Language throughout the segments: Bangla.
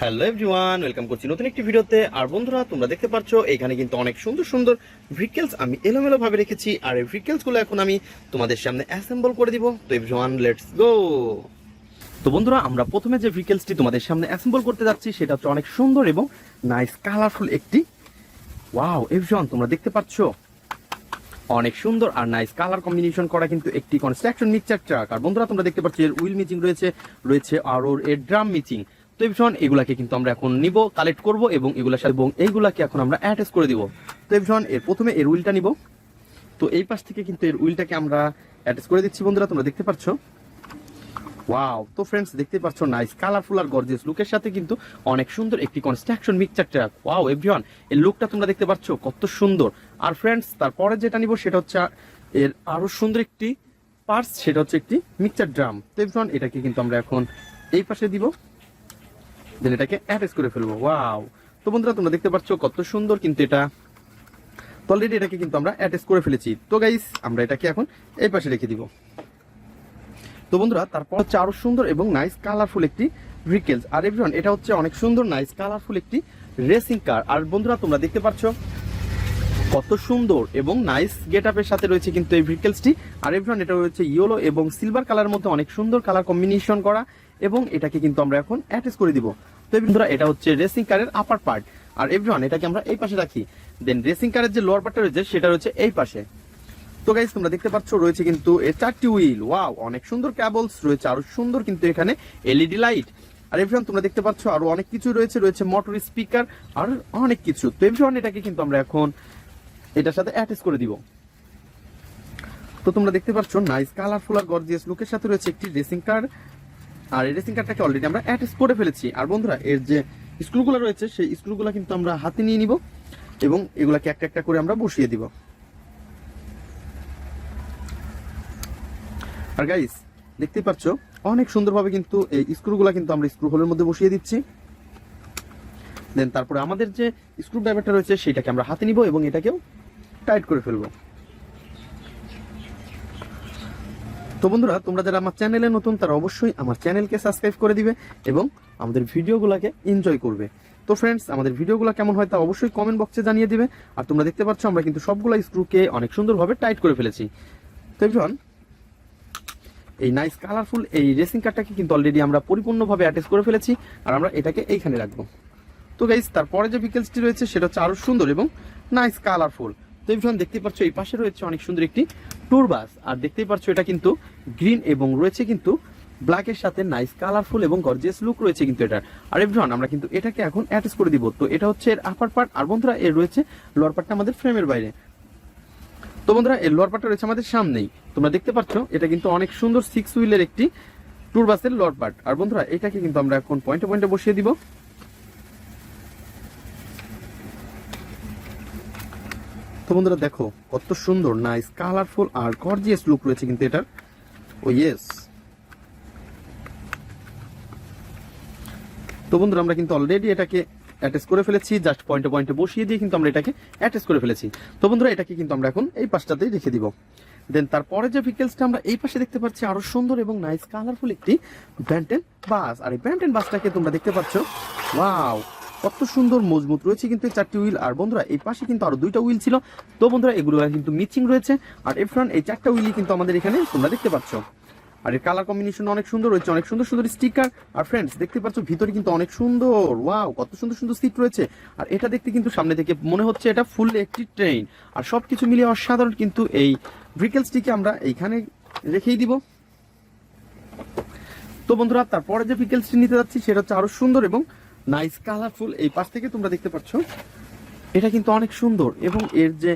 হ্যালো এভরিওয়ান, ওয়েলকাম করছি নতুন একটি ভিডিওতে। আর বন্ধুরা, তোমরা দেখতে পাচ্ছ এখানে কিন্তু অনেক সুন্দর সুন্দর ভেহিকলস আমি এলোমেলো ভাবে রেখেছি। আর এই ভেহিকলসগুলো এখন আমি তোমাদের সামনে অ্যাসেম্বল করে দিব। তো এভরিওয়ান, লেটস গো। তো বন্ধুরা, আমরা প্রথমে যে ভেহিকলসটি তোমাদের সামনে অ্যাসেম্বল করতে যাচ্ছি সেটা হচ্ছে অনেক সুন্দর এবং নাইস কালারফুল একটি, ওয়াও এভরিওয়ান, তোমরা দেখতে পাচ্ছ অনেক সুন্দর আর নাইস কালার কম্বিনেশন করা কিন্তু একটি কনস্ট্রাকশন মিক্সচার ট্রাক। আর বন্ধুরা, তোমরা দেখতে পাচ্ছ এর হুইল মিচিং রয়েছে আর ওর এর ড্রাম মিচিং। তো এভরিওয়ান, এগুলাকে কিন্তু আমরা এখন নিব, কালেক্ট করব এবং এগুলোর সাথে এবং এইগুলাকে এখন আমরা অ্যাটাচ করে দিব। তো এভরিওয়ান, এর প্রথমে এর হুইলটা নিব। তো এই পাশ থেকে কিন্তু এর হুইলটাকে আমরা অ্যাটাচ করে দিচ্ছি। বন্ধুরা, তোমরা দেখতে পাচ্ছ, ওয়াও। তো ফ্রেন্ডস, দেখতে পাচ্ছ নাইস কালারফুল আর গর্জিয়াস লুকের সাথে কিন্তু অনেক সুন্দর একটি construction mixture truck. Wow everyone, এর লুকটা তোমরা দেখতে পাচ্ছ কত সুন্দর। আর ফ্রেন্ডস, তারপরে যেটা নিব সেটা হচ্ছে এর আরো সুন্দর একটি পার্টস, সেটা হচ্ছে একটি মিক্সচার ড্রাম। তো এভরিওয়ান, এটাকে কিন্তু আমরা এখন এই পাশে দিব, দেন এটাকে অ্যাটাচ করে ফেলবো। ওয়াও। তো বন্ধুরা, তোমরা দেখতে পাচ্ছ কত সুন্দর কিন্তু এটা। তো অলরেডি এটাকে কিন্তু আমরা অ্যাটাচ করে ফেলেছি। তো গাইস, আমরা এটাকে এখন এই পাশে রেখে দিব। তো বন্ধুরা, তারপর হচ্ছে আরো সুন্দর এবং নাইস কালারফুল একটি ভেহিকলস। আর এভরিওয়ান, এটা হচ্ছে অনেক সুন্দর নাইস কালারফুল একটি রেসিং কার। আর বন্ধুরা, তোমরা দেখতে পাচ্ছ কত সুন্দর এবং নাইস গেট আপের সাথে রয়েছে কিন্তু এই ভেহিকলসটি। আর এভরিওয়ান, এটা রয়েছে ইয়েলো এবং সিলভার কালারের মধ্যে অনেক সুন্দর কালার কম্বিনেশন করা এবং এটাকে কিন্তু আমরা এখন অ্যাটাচ করে দিব। তো বন্ধুরা, এটা হচ্ছে রেসিং কারের আপার পার্ট। আর এভরিওয়ান, এটাকে আমরা এই পাশে রাখি। দেন রেসিং কারের যে লোয়ার পার্টটা রয়েছে সেটা রয়েছে এই পাশে। তো গাইস, তোমরা দেখতে পাচ্ছ রয়েছে কিন্তু এর 4টি হুইল। ওয়াও, অনেক সুন্দর ক্যাবলস রয়েছে, আরো সুন্দর কিন্তু এখানে এলইডি লাইট। আর এভরিওয়ান, তোমরা দেখতে পাচ্ছ আরো অনেক কিছু রয়েছে মোটর স্পিকার আর অনেক কিছু। তো এভরিওয়ান, এটাকে কিন্তু আমরা এখন এটার সাথে অ্যাটাচ করে দিব। তো তোমরা দেখতে পাচ্ছ নাইস কালারফুল আর গর্জিয়াস লুকের সাথে রয়েছে একটি রেসিং কার। আর এই রেসিং কারটাকে অলরেডি আমরা অ্যাটাচ করে ফেলেছি। আর বন্ধুরা, এর যে স্ক্রুগুলো রয়েছে সেই স্ক্রুগুলো কিন্তু আমরা হাতে নিয়ে নিব এবং এগুলাকে একটা একটা করে আমরা বসিয়ে দিব। আর গাইস, দেখতেই পাচ্ছ অনেক সুন্দরভাবে কিন্তু এই স্ক্রুগুলো কিন্তু আমরা স্ক্রু হোলের মধ্যে বসিয়ে দিচ্ছি। দেন তারপরে আমাদের যে স্ক্রু ড্রাইভারটা রয়েছে সেটাকে আমরা হাতে নিব এবং এটাকেও টাইট করে ফেলবো। তো বন্ধুরা, তোমরা যারা আমার চ্যানেলে নতুন তারা অবশ্যই আমার চ্যানেলকে সাবস্ক্রাইব করে দিবে এবং আমাদের ভিডিওগুলোকে এনজয় করবে। তো ফ্রেন্ডস, আমাদের ভিডিওগুলো কেমন হয় তা অবশ্যই কমেন্ট বক্সে জানিয়ে দিবে। আর তোমরা দেখতে পাচ্ছ আমরা কিন্তু সবগুলো স্ক্রুকে অনেক সুন্দরভাবে টাইট করে ফেলেছি। তো এভরিওয়ান, এই নাইস কালারফুল এই রেসিং কারটাকে কিন্তু অলরেডি আমরা পরিপূর্ণভাবে অ্যাটাচ করে ফেলেছি। আর আমরা এটাকে এইখানে রাখবো। তো গাইস, তারপরে যে ভেহিকলসটি রয়েছে সেটা হচ্ছে আরো সুন্দর এবং নাইস কালারফুল। তো এভরিওয়ান, দেখতেই পাচ্ছ এই পাশে রয়েছে অনেক সুন্দর একটি ট্যুর বাস। আর দেখতেই পাচ্ছ এটা কিন্তু গ্রিন এবং রয়েছে কিন্তু ব্ল্যাকের সাথে নাইস কালারফুল এবং গর্জিয়াস লুক রয়েছে কিন্তু এটার। আর এভরিওয়ান, আমরা কিন্তু এটাকে এখন অ্যাটাচ করে দিব। তো এটা হচ্ছে এর আপার পার্ট। আর বন্ধুরা, এর রয়েছে লোয়ার পার্টটা আমাদের ফ্রেমের বাইরে। তো বন্ধুরা, এর লোয়ার পার্টটা রয়েছে আমাদের সামনেই। তোমরা দেখতে পাচ্ছ এটা কিন্তু অনেক সুন্দর 6 হুইলের একটি ট্যুর বাসের লোয়ার পার্ট। আর বন্ধুরা, এটাকে কিন্তু আমরা এখন পয়েন্টে পয়েন্টে বসিয়ে দিব। তো বন্ধুরা, দেখো কত সুন্দর নাইস কালারফুল আর গর্জিয়াস লুক রয়েছে কিন্তু এটার। ও ইয়েস। তো বন্ধুরা, আমরা কিন্তু অলরেডি এটাকে অ্যাটাচ করে ফেলেছি। জাস্ট পয়েন্টে পয়েন্টে বসিয়ে দিয়ে কিন্তু আমরা এটাকে অ্যাটাচ করে ফেলেছি। তো বন্ধুরা, এটাকে কিন্তু আমরা এখন এই পাশটাতেই রেখে দিব। দেন তারপরে যে ভেহিকলসটা আমরা এই পাশে দেখতে পাচ্ছি আরো সুন্দর এবং নাইস কালারফুল একটি ব্যান্টেন বাস। আর এই ব্যান্টেন বাসটাকে তোমরা দেখতে পাচ্ছ, ওয়াও, কত সুন্দর মজবুত রয়েছে কিন্তু 4টি হুইল। আর বন্ধুরা, এই পাশে কিন্তু আরো 2টা হুইল ছিল। তো বন্ধুরা, এগুলো কিন্তু মিচিং রয়েছে। আর এফ্রন এই 4টা হুইলই কিন্তু আমাদের এখানে তোমরা দেখতে পাচ্ছ। আর এর কালার কম্বিনেশন অনেক সুন্দর রয়েছে, অনেক সুন্দর সুন্দর স্টিকার। আর ফ্রেন্ডস, দেখতে পাচ্ছ ভিতরে কিন্তু অনেক সুন্দর, ওয়াও, কত সুন্দর সুন্দর সিট রয়েছে। আর এটা দেখতে কিন্তু সামনে থেকে মনে হচ্ছে এটা ফুল একটি ট্রেন। আর সবকিছু মিলিয়ে অসাধারণ কিন্তু এই ভেহিকলসটিকে আমরা এইখানে রেখেই দিব। তো বন্ধুরা, তারপরে যে ভেহিকলসটি নিতে যাচ্ছি সেটা হচ্ছে আরো সুন্দর এবং নাইস কালারফুল। এই পাশ থেকে তোমরা দেখতে পাচ্ছ এটা কিন্তু অনেক সুন্দর এবং এর যে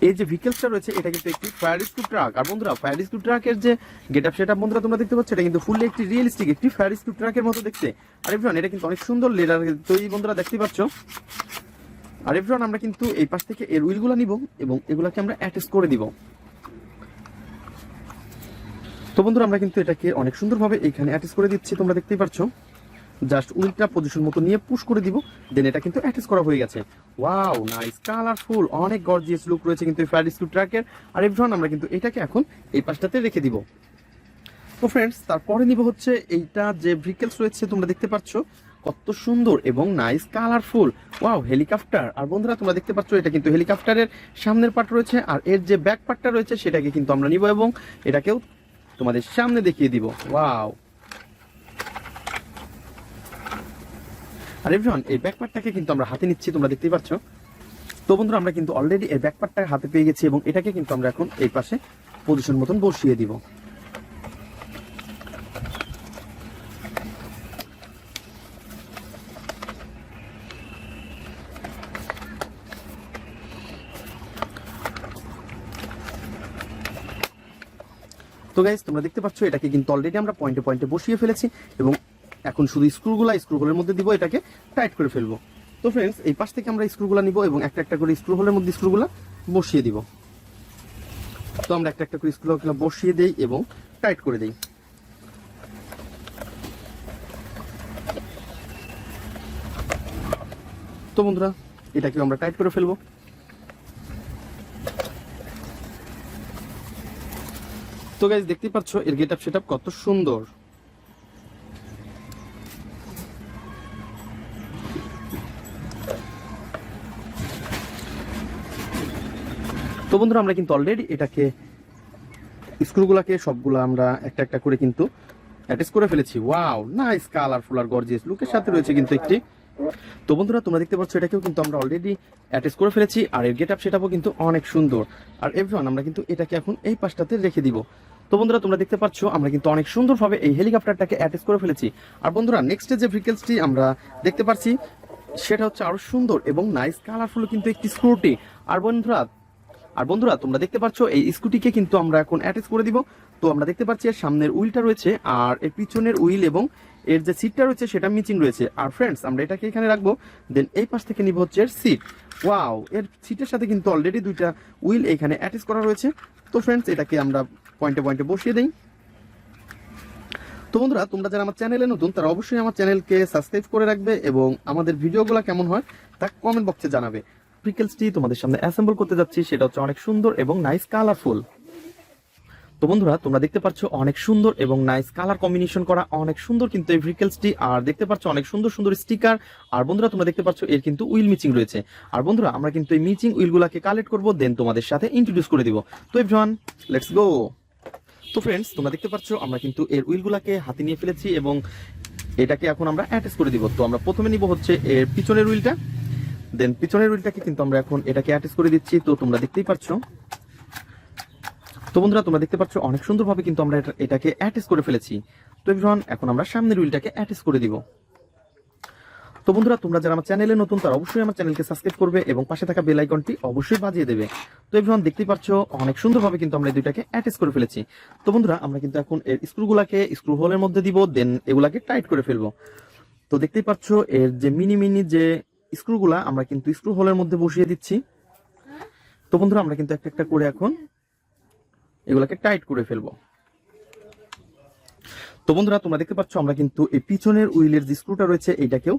এই যে ভেহিকলসটা রয়েছে এটা কিন্তু একটি ফায়ার রেস্কিউ ট্রাক। আর বন্ধুরা, ফায়ার রেস্কিউ ট্রাকের যে গেটআপ সেটা বন্ধুরা তোমরা দেখতে পাচ্ছ, এটা কিন্তু ফুললি একটি রিয়েলিস্টিক একটি ফায়ার রেস্কিউ ট্রাকের মতো দেখতে। আর এভরিওয়ান, এটা কিন্তু অনেক সুন্দর লেদার তৈরি বন্ধুরা দেখতে পাচ্ছ। আর এভরিওয়ান, আমরা কিন্তু এই পাশ থেকে এর হুইলগুলো নিব এবং এগুলাকে আমরা অ্যাটাচ করে দিব। তো বন্ধুরা, আমরা কিন্তু এটাকে অনেক সুন্দরভাবে এখানে অ্যাটাচ করে দিচ্ছি। তোমরা দেখতেই পাচ্ছ, জাস্ট উইলটা পজিশন মতো নিয়ে পুশ করে দিব। দেন এটা কিন্তু অ্যাটাচ করা হয়ে গেছে। ওয়াও, নাইস কালারফুল, অনেক গর্জিয়াস লুক রয়েছে কিন্তু এই ফায়ার রেস্কিউ ট্রাকের। আর এভরিওয়ান, আমরা কিন্তু এটাকে এখন এই পাশটাতে রেখে দিব। তো ফ্রেন্ডস, তারপরে নিব হচ্ছে এইটা যে ভেহিকলস রয়েছে তোমরা দেখতে পাচ্ছ কত সুন্দর এবং নাইস কালারফুল। Wow, helicopter. আর বন্ধুরা তোমরা দেখতে পাচ্ছ এটা কিন্তু হেলিকপ্টারের সামনের পার্ট রয়েছে, আর এর যে ব্যাক পার্টটা রয়েছে সেটাকে কিন্তু আমরা নিব এবং এটাকেও তোমাদের সামনে দেখিয়ে দিব। ওয়াও। আর এভরিওয়ান, এই ব্যাক পার্টটাকে কিন্তু আমরা হাতে নিচ্ছি, তোমরা দেখতেই পাচ্ছ। তো বন্ধুরা আমরা কিন্তু অলরেডি এই ব্যাক পার্টটা হাতে পেয়ে গেছি এবং এটাকে কিন্তু আমরা এখন এই পাশে পজিশন মতন বসিয়ে দিব। তো গাইস তোমরা দেখতে পাচ্ছ এটাকে কিন্তু অলরেডি আমরা পয়েন্টে পয়েন্টে বসিয়ে ফেলেছি এবং এখন শুধু স্ক্রুগুলোর মধ্যে দিব, এটাকে টাইট করে ফেলবো। তো ফ্রেন্ডস, এই পাশ থেকে আমরা স্ক্রুগুলো নিব এবং একটা একটা করে স্ক্রু হোলের মধ্যে স্ক্রুগুলো বসিয়ে দিব। তো আমরা একটা একটা করে স্ক্রুগুলো বসিয়ে দেই এবং টাইট করে দেই। তো বন্ধুরা এটাকে আমরা টাইট করে ফেলবো। তো গাইস দেখতেই পাচ্ছ এর গেটআপ সেটআপ কত সুন্দর। তো বন্ধুরা আমরা কিন্তু অলরেডি এটাকে স্ক্রুগুলোকে সবগুলো আমরা একটা একটা করে কিন্তু অ্যাটাচ করে ফেলেছি। ওয়াও, নাইস কালারফুল আর গর্জিয়াস লুকের সাথে রয়েছে কিন্তু একটি। তো বন্ধুরা তোমরা দেখতে পাচ্ছ এটাকেও কিন্তু আমরা অলরেডি অ্যাটাচ করে ফেলেছি আর এর গেটআপ সেটআপও কিন্তু অনেক সুন্দর। আর এভরিওয়ান, আমরা কিন্তু এটাকে এখন এই পাশটাতে রেখে দিব। তো বন্ধুরা তোমরা দেখতে পাচ্ছ আমরা কিন্তু অনেক সুন্দরভাবে এই হেলিকপ্টারটাকে অ্যাটাচ করে ফেলেছি। আর বন্ধুরা নেক্সট যে ভেহিকলসটি আমরা দেখতে পাচ্ছি সেটা হচ্ছে আরো সুন্দর এবং নাইস কালারফুল কিন্তু একটি স্কুটি। আর বন্ধুরা তোমরা দেখতে পাচ্ছ এই স্কুটিকে কিন্তু আমরা এখন অ্যাটাচ করে দিব। তো আমরা দেখতে পাচ্ছি এর সামনের উইলটা রয়েছে আর এর পিছনের উইল এবং এর যে সিটটা রয়েছে সেটা মিচিং রয়েছে। আর ফ্রেন্ডস, আমরা এটাকে এখানে রাখবো, দেন এই পাশ থেকে নিব হচ্ছে এর সিট। ওয়াও, এর সিটের সাথে কিন্তু অলরেডি দুইটা উইল এখানে অ্যাটাচ করা রয়েছে। তো ফ্রেন্ডস, এটাকে আমরা পয়েন্টে পয়েন্টে বসিয়ে দেই। তো বন্ধুরা তোমরা যারা আমার চ্যানেলে নতুন তারা অবশ্যই আমার চ্যানেলকে সাবস্ক্রাইব করে রাখবে এবং আমাদের ভিডিওগুলো কেমন হয় তা কমেন্ট বক্সে জানাবে। ভেহিকলসটি তোমাদের সামনে অ্যাসেম্বল করতে যাচ্ছি, সেটা হচ্ছে অনেক সুন্দর এবং নাইস কালারফুল। তো বন্ধুরা তোমরা দেখতে পাচ্ছ অনেক সুন্দর এবং নাইস কালার কম্বিনেশন করা, অনেক সুন্দর কিন্তু এই ভেহিকলসটি। আর দেখতে পাচ্ছ অনেক সুন্দর সুন্দর স্টিকার। আর বন্ধুরা তোমরা দেখতে পাচ্ছ এর কিন্তু উইল মিচিং রয়েছে। আর বন্ধুরা আমরা কিন্তু এই মিচিং উইলগুলোকে কালেক্ট করবো, দেন তোমাদের সাথে ইন্ট্রোডিউস করে দিব। তো এভরিওয়ান, লেটস গো। তো ফ্রেন্ডস, তোমরা দেখতে পাচ্ছ আমরা কিন্তু এর উইলগুলোকে হাতে নিয়ে ফেলেছি এবং এটাকে এখন আমরা অ্যাটাচ করে দিব। তো আমরা প্রথমে নিব হচ্ছে এর পিছনের উইলটা, দেন পিছনের উইলটাকে কিন্তু আমরা এখন এটাকে অ্যাটাচ করে দিচ্ছি। তো তোমরা দেখতেই পাচ্ছ। তো বন্ধুরা তোমরা দেখতে পাচ্ছ অনেক সুন্দরভাবে কিন্তু আমরা এটাকে অ্যাটাচ করে ফেলেছি। তো এভরিওয়ান, এখন আমরা সামনের উইলটাকে অ্যাটাচ করে দিব। তো বন্ধুরা তোমরা যারা আমার চ্যানেলে নতুন তারা অবশ্যই আমার চ্যানেলকে সাবস্ক্রাইব করবে এবং পাশে থাকা বেল আইকনটি অবশ্যই বাজিয়ে দেবে। তো এভরিওয়ান দেখতেই পাচ্ছ অনেক সুন্দরভাবে কিন্তু আমরা এই দুইটাকে অ্যাটাচ করে ফেলেছি। তো বন্ধুরা আমরা কিন্তু এখন এর স্ক্রুগুলাকে স্ক্রু হোলের মধ্যে দিব, দেন এগুলাকে টাইট করে ফেলবো। তো দেখতেই পাচ্ছ এর যে মিনি যে স্ক্রুগুলা আমরা কিন্তু স্ক্রু হোলের মধ্যে বসিয়ে দিচ্ছি। তো বন্ধুরা আমরা কিন্তু একটা একটা করে এখন এগুলাকে টাইট করে ফেলবো। তো বন্ধুরা তোমরা দেখতে পাচ্ছ আমরা কিন্তু এই পিছনের উইলের যে স্ক্রুটা রয়েছে এইটাকেও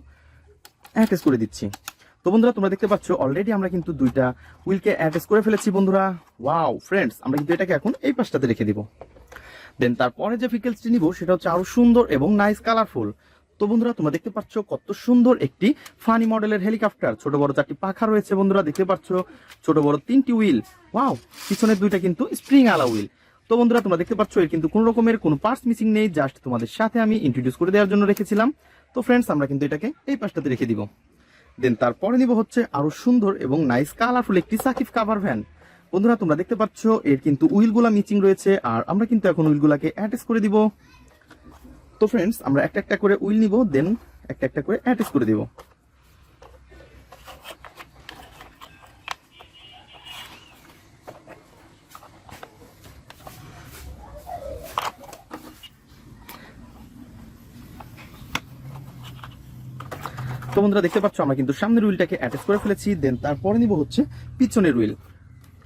অ্যাটাচ করে দিচ্ছি। তো বন্ধুরা তোমরা দেখতে পাচ্ছ অলরেডি আমরা কিন্তু দুইটা উইলকে অ্যাটাচ করে ফেলেছি বন্ধুরা। ওয়াও ফ্রেন্ডস, আমরা কিন্তু এটাকে এখন এই পাশটাতে রেখে দিব। দেন তারপরে যে ভেহিকলসটি নিব সেটা হচ্ছে আরো সুন্দর এবং নাইস কালারফুল। তো বন্ধুরা তোমরা দেখতে পাচ্ছ কত সুন্দর একটি ফানি মডেলের হেলিকপ্টার। ছোট বড় 4টি পাখা রয়েছে বন্ধুরা, দেখতে পাচ্ছ ছোট বড় 3টি উইল। ওয়াও, পিছনের দুইটা কিন্তু স্প্রিং আলা উইল। তো বন্ধুরা তোমরা দেখতে পাচ্ছ এর কিন্তু কোনো রকমের কোনো পার্টস মিসিং নেই, জাস্ট তোমাদের সাথে আমি ইন্ট্রোডিউস করে দেওয়ার জন্য রেখেছিলাম। তো ফ্রেন্ডস, আমরা কিন্তু এটাকে এই পাশটাতে রেখে দিব। দেন তারপরে নিব হচ্ছে আরো সুন্দর এবং নাইস কালারফুল একটি সাকিব কাভার ভ্যান। বন্ধুরা তোমরা দেখতে পাচ্ছ এর কিন্তু উইলগুলা মিচিং রয়েছে আর আমরা কিন্তু এখন উইলগুলাকে অ্যাটাচ করে দিব। তো ফ্রেন্ডস, আমরা একটা একটা করে উইল নিব, দেন একটা একটা করে অ্যাটাচ করে দিব। তো বন্ধুরা দেখতে পাচ্ছ আমরা কিন্তু সামনের উইলটাকে অ্যাটাচ করে ফেলেছি, দেন তারপরে নিব হচ্ছে পিছনের উইল।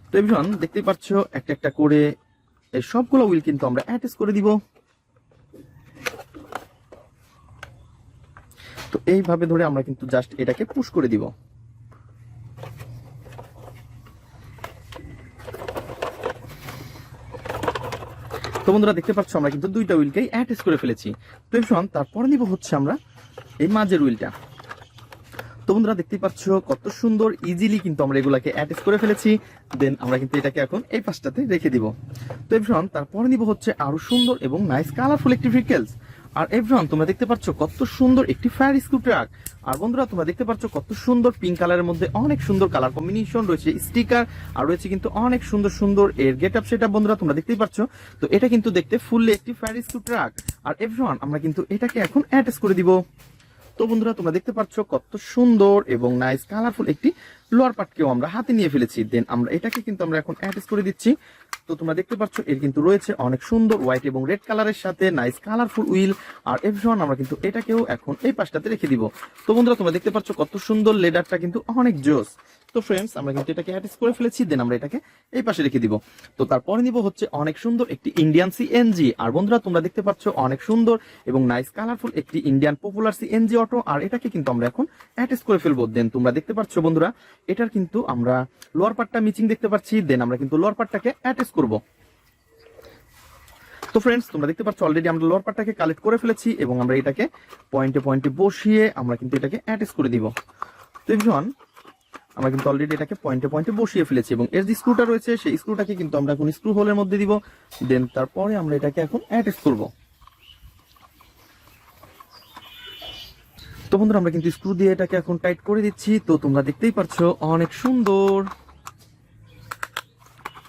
তো এভরিওয়ান দেখতেই পাচ্ছ একটা একটা করে এই সবগুলো উইল কিন্তু আমরা অ্যাটাচ করে দিব। তো এইভাবে ধরে আমরা কিন্তু জাস্ট এটাকে পুশ করে দিব। তো বন্ধুরা দেখতে পাচ্ছ আমরা কিন্তু দুইটা উইলকেই অ্যাটাচ করে ফেলেছি। তো এভরিওয়ান তারপরে নিব হচ্ছে আমরা এই মাঝের হুইলটা। তো বন্ধুরা দেখতেই পাচ্ছ কত সুন্দর ইজিলি কিন্তু আমরা এগুলাকে অ্যাটাচ করে ফেলেছি। দেন আমরা কিন্তু এটাকে এখন এই পাশটাতে রেখে দিব। তো এভরিওয়ান তারপরে নিব হচ্ছে আরো সুন্দর এবং নাইস কালারফুল একটি ভেহিকলস। আর এভরিওয়ান তোমরা দেখতে পাচ্ছ কত সুন্দর একটি ফায়ার স্ক্রু ট্রাক। আর বন্ধুরা তোমরা দেখতে পাচ্ছ কত সুন্দর পিঙ্ক কালারের মধ্যে অনেক সুন্দর কালার কম্বিনেশন রয়েছে, স্টিকার আর রয়েছে কিন্তু অনেক সুন্দর সুন্দর এর গেট আপ সেট আপ। বন্ধুরা তোমরা দেখতেই পাচ্ছ। তো এটা কিন্তু দেখতে ফুললি একটি ফায়ার স্ক্রু ট্রাক। আর এভরিওয়ান আমরা কিন্তু এটাকে এখন অ্যাটাচ করে দিব। তো বন্ধুরা তোমরা দেখতে পাচ্ছ কত সুন্দর এবং নাইস কালারফুল একটি লোয়ার পার্টকেও আমরা হাতে নিয়ে ফেলেছি। দেন আমরা এটাকে কিন্তু আমরা এখন অ্যাটাচ করে দিচ্ছি। তো তোমরা দেখতে পাচ্ছ এর কিন্তু রয়েছে অনেক সুন্দর হোয়াইট এবং রেড কালারের সাথে নাইস কালারফুল উইল। আর এভরিওয়ান আমরা কিন্তু এটাকেও এখন এই পাশটাতে রেখে দিব। তো বন্ধুরা তোমরা দেখতে পাচ্ছ কত সুন্দর লেদারটা কিন্তু অনেক জোস। তো ফ্রেন্ডস আমরা কিন্তু এটাকে অ্যাটাচ করে ফেলেছি। দেন আমরা এটাকে এই পাশে রেখে দিব। তো তারপরে নিব হচ্ছে অনেক সুন্দর একটি ইন্ডিয়ান সিএনজি। আর বন্ধুরা তোমরা দেখতে পাচ্ছ অনেক সুন্দর এবং নাইস কালারফুল একটি ইন্ডিয়ান পপুলার সিএনজি অটো। আর এটাকে কিন্তু আমরা এখন অ্যাটাচ করে ফেলবো। দেন তোমরা দেখতে পাচ্ছ বন্ধুরা এটার কিন্তু আমরা লোয়ার পার্টটা মিচিং দেখতে পাচ্ছি। দেন আমরা কিন্তু লোয়ার পার্টটাকে অ্যাটাচ করব। তো ফ্রেন্ডস তোমরা দেখতে পাচ্ছ অলরেডি আমরা লোয়ার পার্টটাকে কালেক্ট করে ফেলেছি এবং আমরা এটাকে পয়েন্টে পয়েন্টে বসিয়ে আমরা কিন্তু এটাকে অ্যাটাচ করে দিব। তো এভরিওয়ান আমরা কিন্তু অলরেডি এটাকে পয়েন্টে পয়েন্টে বসিয়ে ফেলেছি এবং এর যে স্ক্রুটা রয়েছে সেই স্ক্রুটাকে কিন্তু আমরা এখন স্ক্রু হোলের মধ্যে দিব। দেন তারপরে আমরা এটাকে এখন অ্যাটাচ করব। তো বন্ধুরা আমরা কিন্তু স্ক্রু দিয়ে এটাকে এখন টাইট করে দিচ্ছি। তো তোমরা দেখতেই পাচ্ছ অনেক সুন্দর।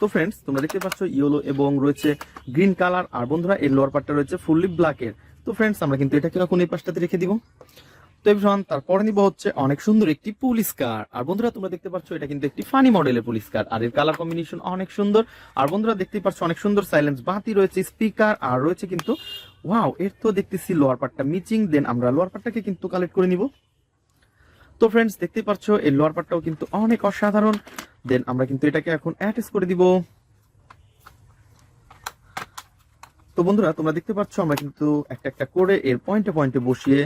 তো ফ্রেন্ডস তোমরা দেখতে পাচ্ছ ইয়েলো এবং রয়েছে গ্রিন কালার। আর বন্ধুরা এর লোয়ার পার্টটা রয়েছে ফুললি ব্ল্যাকের। তো ফ্রেন্ডস আমরা কিন্তু এটাকে এখন এই পাশটাতে রেখে দিব। তো এভরিওয়ান তারপরে নিব হচ্ছে অনেক সুন্দর একটি পুলিশ কার। আর বন্ধুরা তোমরা দেখতে পাচ্ছ এটা কিন্তু একটি ফানি মডেলের পুলিশ কার। আর এর কালার কম্বিনেশন অনেক সুন্দর। আর বন্ধুরা দেখতেই পাচ্ছ অনেক সুন্দর সাইলেন্স বাতি রয়েছে, স্পিকার আর রয়েছে কিন্তু ওয়াও এর তো দেখতেছি লোয়ার পার্টটা মিচিং। দেন আমরা লোয়ার পার্টটাকে কিন্তু কালেক্ট করে নিব। তো ফ্রেন্ডস দেখতেই পাচ্ছ এই লোয়ার পার্টটাও কিন্তু অনেক অসাধারণ। দেন আমরা কিন্তু এটাকে এখন অ্যাটাচ করে দিব। তো বন্ধুরা তোমরা দেখতে পাচ্ছ আমরা কিন্তু একটা একটা করে এর পয়েন্টে পয়েন্টে বসিয়ে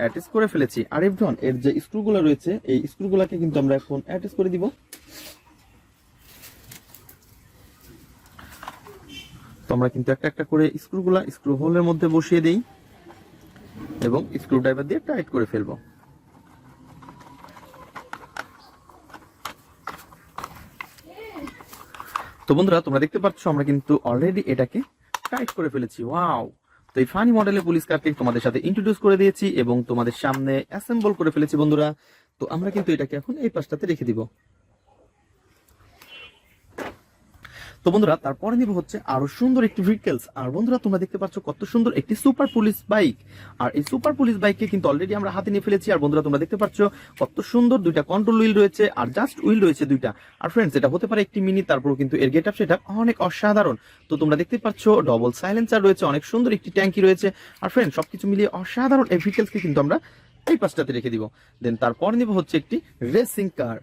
অ্যাটাচ করে ফেলেছি। আর এভরিওয়ান এর যে স্ক্রুগুলো রয়েছে এই স্ক্রুগুলোকে কিন্তু আমরা এখন অ্যাটাচ করে দিব। তো আমরা কিন্তু একটা একটা করে স্ক্রুগুলা স্ক্রু হোলের মধ্যে বসিয়ে দেই এবং স্ক্রু ড্রাইভার দিয়ে টাইট করে ফেলবো। তো বন্ধুরা তোমরা দেখতে পাচ্ছ আমরা কিন্তু অলরেডি এটাকে টাইট করে ফেলেছি। ওয়াও। তো এই ফানি মডেলের পুলিশ কারকে তোমাদের সাথে ইন্ট্রোডিউস করে দিয়েছি এবং তোমাদের সামনে অ্যাসেম্বল করে ফেলেছি বন্ধুরা। তো আমরা কিন্তু এটাকে এখন এই পাশটাতে রেখে দিব। তো বন্ধুরা তারপরে নিব হচ্ছে আরো সুন্দর একটি ভেহিকলস। আর বন্ধুরা তোমরা দেখতে পাচ্ছ কত সুন্দর একটি সুপার পুলিশ বাইক। আর এই সুপার পুলিশ বাইককে কিন্তু অলরেডি আমরা হাতে নিয়ে ফেলেছি। আর বন্ধুরা তোমরা দেখতে পাচ্ছ কত সুন্দর দুইটা কন্ট্রোল হুইল রয়েছে আর জাস্ট হুইল রয়েছে দুইটা। আর ফ্রেন্ডস এটা হতে পারে একটি মিনি, তারপরও কিন্তু এর গেট আপ সেটা অনেক অসাধারণ। তো তোমরা দেখতে পাচ্ছ ডবল সাইলেন্সার রয়েছে, অনেক সুন্দর একটি ট্যাঙ্কি রয়েছে। আর ফ্রেন্ডস সবকিছু মিলিয়ে অসাধারণ এই ভেহিকলসকে কিন্তু আমরা এই পাশটাতে রেখে দিব। দেন তারপর নিব হচ্ছে একটি রেসিং কার।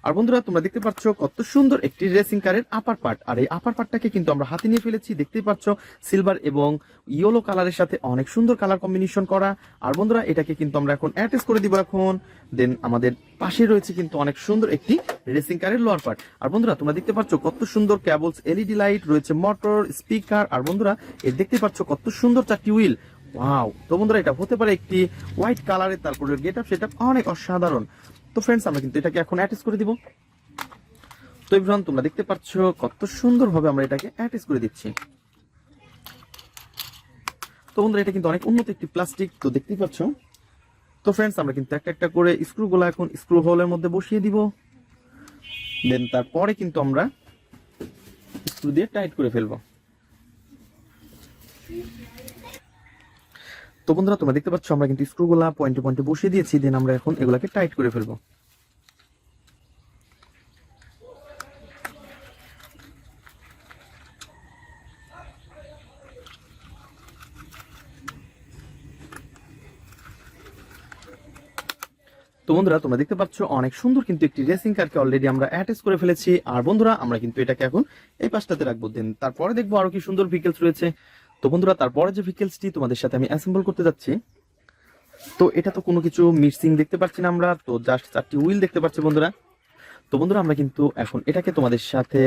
আর বন্ধুরা তোমরা দেখতে পাচ্ছ কত সুন্দর একটি রেসিং কারের আপার পার্ট। আর এই আপার পার্টটাকে কিন্তু আমরা হাতে নিয়ে ফেলেছি। দেখতেই পাচ্ছ সিলভার এবং ইয়েলো কালারের সাথে অনেক সুন্দর কালার কম্বিনেশন করা। আর বন্ধুরা এটাকে কিন্তু আমরা এখন অ্যাটাচ করে দিব এখন। দেন আমাদের পাশে রয়েছে কিন্তু অনেক সুন্দর একটি রেসিং কারের লোয়ার পার্ট। আর বন্ধুরা তোমরা দেখতে পাচ্ছ কত সুন্দর কেবলস, এলইডি লাইট রয়েছে, মোটর, স্পিকার। আর বন্ধুরা এর দেখতে পাচ্ছ কত সুন্দর চারটি হুইল। ওয়াও। তো বন্ধুরা এটা হতে পারে একটি হোয়াইট কালারের, তারপরে গেট আপ সেটা অনেক অসাধারণ। তো ফ্রেন্ডস আমরা কিন্তু এটাকে এখন অ্যাটাচ করে দিব। তো এভরিওয়ান তোমরা দেখতে পাচ্ছ কত সুন্দরভাবে আমরা এটাকে অ্যাটাচ করে দিচ্ছি। তো বন্ধুরা এটা কিন্তু অনেক উন্নত একটি প্লাস্টিক, তো দেখতেই পাচ্ছ। তো ফ্রেন্ডস আমরা কিন্তু একটা একটা করে স্ক্রুগুলো এখন স্ক্রু হোলের মধ্যে বসিয়ে দিব। দেন তারপরে কিন্তু আমরা স্ক্রু দিয়ে টাইট করে ফেলবো। তো বন্ধুরা তোমরা দেখতে পাচ্ছ আমরা কিন্তু স্ক্রুগুলা পয়েন্টে পয়েন্টে বসিয়ে দিয়েছি। দেন আমরা এখন এগুলাকে টাইট করে ফেলবো। তো বন্ধুরা তোমরা দেখতে পাচ্ছ অনেক সুন্দর কিন্তু একটি রেসিং কারকে অলরেডি আমরা অ্যাটাচ করে ফেলেছি। আর বন্ধুরা আমরা কিন্তু এটাকে এখন এই পাশটাতে রাখবো। দেন তারপরে দেখবো আরো কি সুন্দর ভেহিকলস রয়েছে। তো বন্ধুরা তারপরে যে ভেহিকলসটি তোমাদের সাথে আমি অ্যাসেম্বল করতে যাচ্ছি, তো এটা তো কোনো কিছু মিসিং দেখতে পাচ্ছি না আমরা, তো জাস্ট চারটি হুইল দেখতে পাচ্ছি বন্ধুরা। তো বন্ধুরা আমরা কিন্তু এখন এটাকে তোমাদের সাথে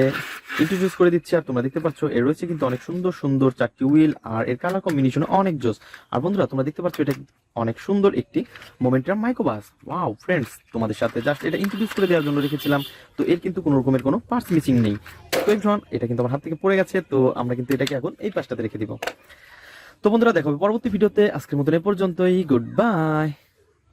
ইন্ট্রোডিউস করে দিচ্ছি। আর তোমরা দেখতে পাচ্ছ এর রয়েছে কিন্তু অনেক সুন্দর সুন্দর 4টি হুইল, আর এর কালার কম্বিনেশন অনেক জোস। আর বন্ধুরা তোমরা দেখতে পাচ্ছ এটা অনেক সুন্দর একটি মোমেন্টাম মাইক্রোবাস। ওয়াও ফ্রেন্ডস, তোমাদের সাথে জাস্ট এটা ইন্ট্রোডিউস করে দেওয়ার জন্য রেখেছিলাম। তো এর কিন্তু কোনো রকমের কোনো পার্টস মিসিং নেই। তো এভরিওয়ান, এটা কিন্তু আমার হাত থেকে পড়ে গেছে, তো আমরা কিন্তু এটাকে এখন এই পাশটাতে রেখে দিব। তো বন্ধুরা দেখা হবে পরবর্তী ভিডিওতে। আজকের মতন এ পর্যন্তই, গুড বাই।